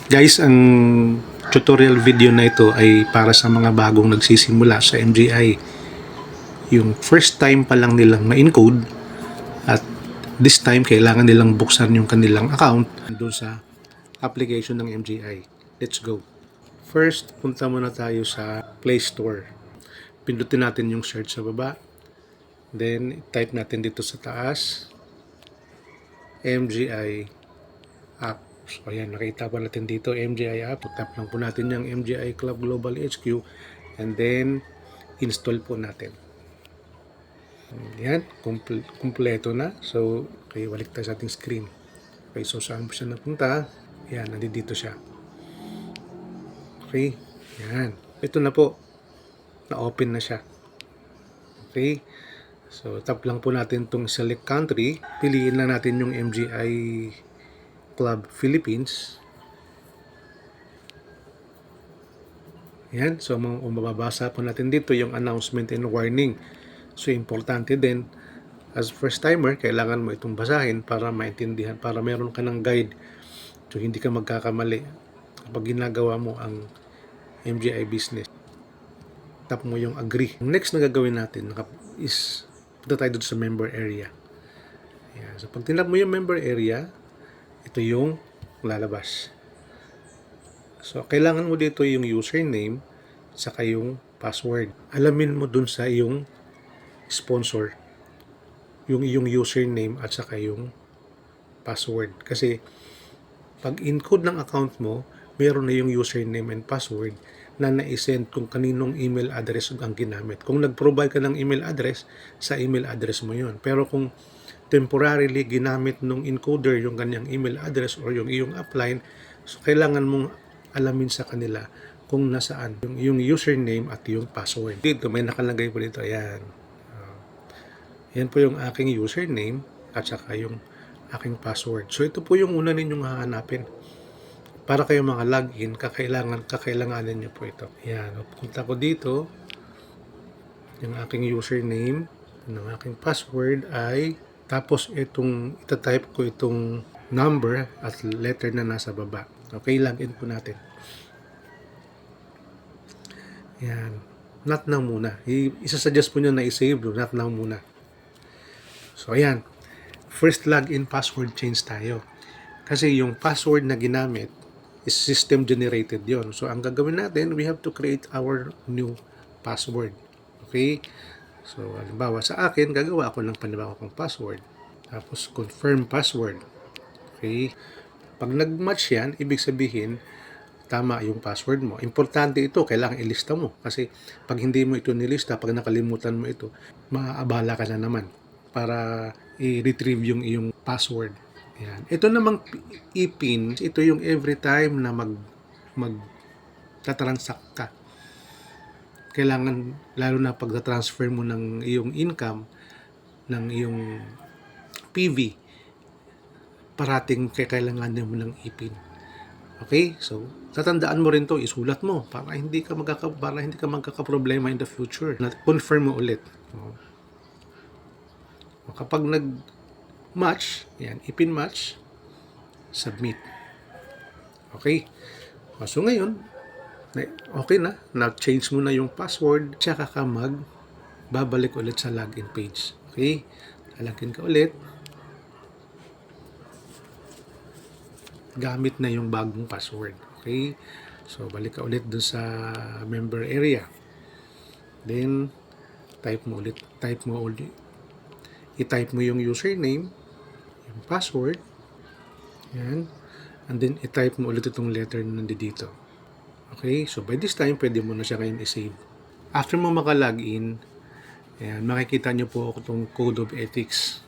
Guys, ang tutorial video na ito ay para sa mga bagong nagsisimula sa MGI. Yung first time pa lang nilang ma-encode at this time kailangan nilang buksan yung kanilang account doon sa application ng MGI. Let's go. First, punta muna tayo sa Play Store. Pindutin natin yung search sa baba. Then, type natin dito sa taas, MGI app. So, ayan, nakita pa natin dito, MGI app. Tap lang po natin yung MGI Club Global HQ and then install po natin. Ayan, kumpleto na. So, okay, balik tayo sa ating screen. Okay, so saan po siya napunta? Ayan, nandito siya. Okay, ayan. Ito na po. Na-open na siya. Okay, so tap lang po natin itong select country. Piliin na natin yung MGI Club Philippines. Yan. So, mababasa po natin dito yung announcement and warning. So, importante din, as first timer, kailangan mo itong basahin para maintindihan, para meron ka ng guide. So, hindi ka magkakamali kapag ginagawa mo ang MGI business. Tap mo yung agree. Ang next na gagawin natin is punta tayo dito sa member area. Yan. So, pag tinap mo yung member area, ito yung lalabas. So, kailangan mo dito yung username saka yung password. Alamin mo dun sa yung sponsor yung iyong username at saka yung password. Kasi, pag encode ng account mo, meron na yung username and password na na-send kung kaninong email address ang ginamit. Kung nag-provide ka ng email address, sa email address mo yun. Pero kung temporarily ginamit nung encoder yung kanyang email address or yung iyong upline, so kailangan mong alamin sa kanila kung nasaan yung username at yung password. Dito may nakalagay po dito, ayan. Yan po yung aking username at saka yung aking password. So ito po yung una ninyong hahanapin. Para kayo mga login, kakailanganin nyo po ito. Ayan, punta ko dito. Yung aking username, yung aking password ay tapos itong itatype ko itong number at letter na nasa baba. Okay, login po natin. Yan. Not now muna. Isa-suggest po nyo na i-save. Not now muna. So, ayan. First login password change tayo. Kasi yung password na ginamit is system generated yon. So, ang gagawin natin, we have to create our new password. Okay? So, halimbawa sa akin, gagawa ako ng panibagong password. Tapos, confirm password. Okay? Pag nag-match yan, ibig sabihin, tama yung password mo. Importante ito, kailangan ilista mo. Kasi pag hindi mo ito nilista, pag nakalimutan mo ito, maaabala ka na naman para i-retrieve yung iyong password. Yan. Ito namang e-pin, ito yung every time na mag-transact ka. Kailangan, lalo na pag transfer mo ng iyong income, ng iyong PV, parating kailangan mo ng e-pin. Okay? So, tatandaan mo rin to, isulat mo para hindi ka magkakaproblema in the future. Confirm mo ulit. Kapag nag-match, yan, ipin match, submit. Okay? So ngayon, okay na change mo na yung password, tsaka ka babalik ulit sa login page. Okay? Lalagin ka ulit. Gamit na yung bagong password. Okay? So, balik ka ulit dun sa member area. Then, i-type mo yung username, yung password, yan, and then i-type mo ulit itong letter na nandito. Okay? So, by this time, pwede mo na siya ngayon i-save. After mo maka-login, ayan, makikita nyo po itong Code of Ethics.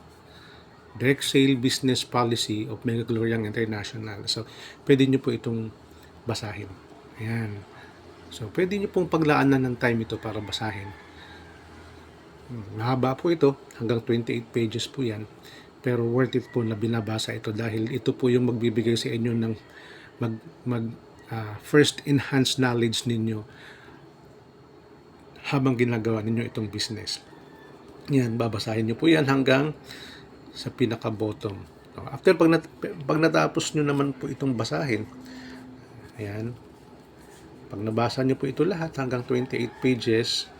Direct Sale Business Policy of Mega Gloriang International. So, pwede nyo po itong basahin. Ayan. So, pwede nyo pong paglaanan ng time ito para basahin. Mahaba po ito. Hanggang 28 pages po yan. Pero worth it po na binabasa ito dahil ito po yung magbibigay sa inyo ng first enhanced knowledge ninyo habang ginagawa ninyo itong business. Yan, babasahin nyo po yan hanggang sa pinaka-bottom. After, pag natapos nyo naman po itong basahin, Ayan. Pag nabasa nyo po ito lahat hanggang 28 pages,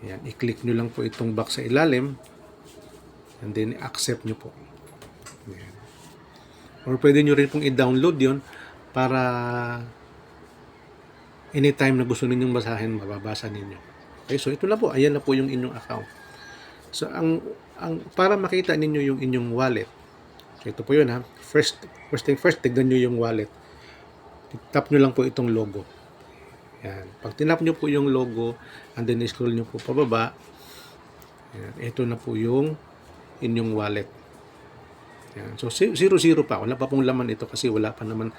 ayan, i-click nyo lang po itong box sa ilalim and then accept nyo po. Ayan. Or pwede nyo rin pong i-download yon para anytime na gusto ninyong basahin, mababasa ninyo. Okay, so ito na po, ayan na po yung inyong account. So para makita ninyo yung inyong wallet. So ito po yun ha. First thing first, tignan nyo yung wallet. Tap nyo lang po itong logo. Yan. Pag tinap nyo po yung logo and then scroll nyo po pababa, yan, ito na po yung inyong wallet. Yan. So 0 pa. Wala pa pong laman ito kasi wala pa naman,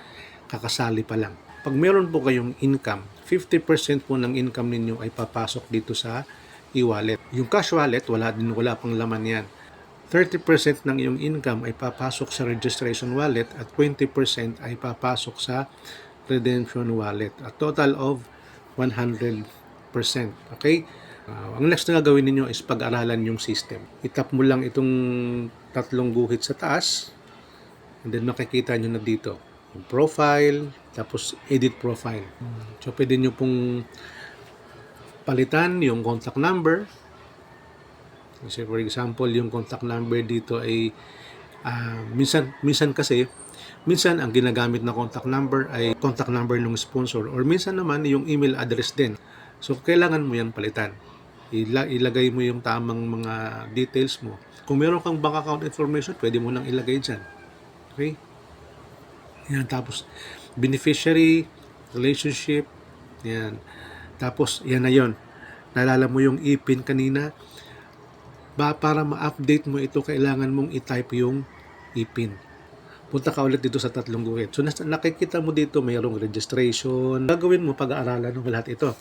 kakasali pa lang. Pag meron po kayong income, 50% po ng income ninyo ay papasok dito sa e-wallet. Yung cash wallet, wala pang laman yan. 30% ng iyong income ay papasok sa registration wallet at 20% ay papasok sa redemption wallet. A total of 100%. Okay? Ang next na gagawin ninyo is pag-aralan yung system. Itap mo lang itong tatlong guhit sa taas and then makikita nyo na dito yung profile, tapos edit profile. So pwede nyo pong palitan yung contact number. Kasi for example, yung contact number dito ay minsan ang ginagamit na contact number ay contact number ng sponsor or minsan naman yung email address din. So kailangan mo yan palitan. Ilagay mo yung tamang mga details mo. Kung meron kang bank account information, pwede mo nang ilagay dyan. Okay? Yan, tapos beneficiary, relationship, yan. Tapos yan na yon. Naalala mo yung e-pin kanina? Para ma-update mo ito, kailangan mong i-type yung e-pin. Punta ka ulit dito sa tatlong guhit. So nakikita mo dito mayroong registration. Gagawin mo pag-aaralan ng lahat ito.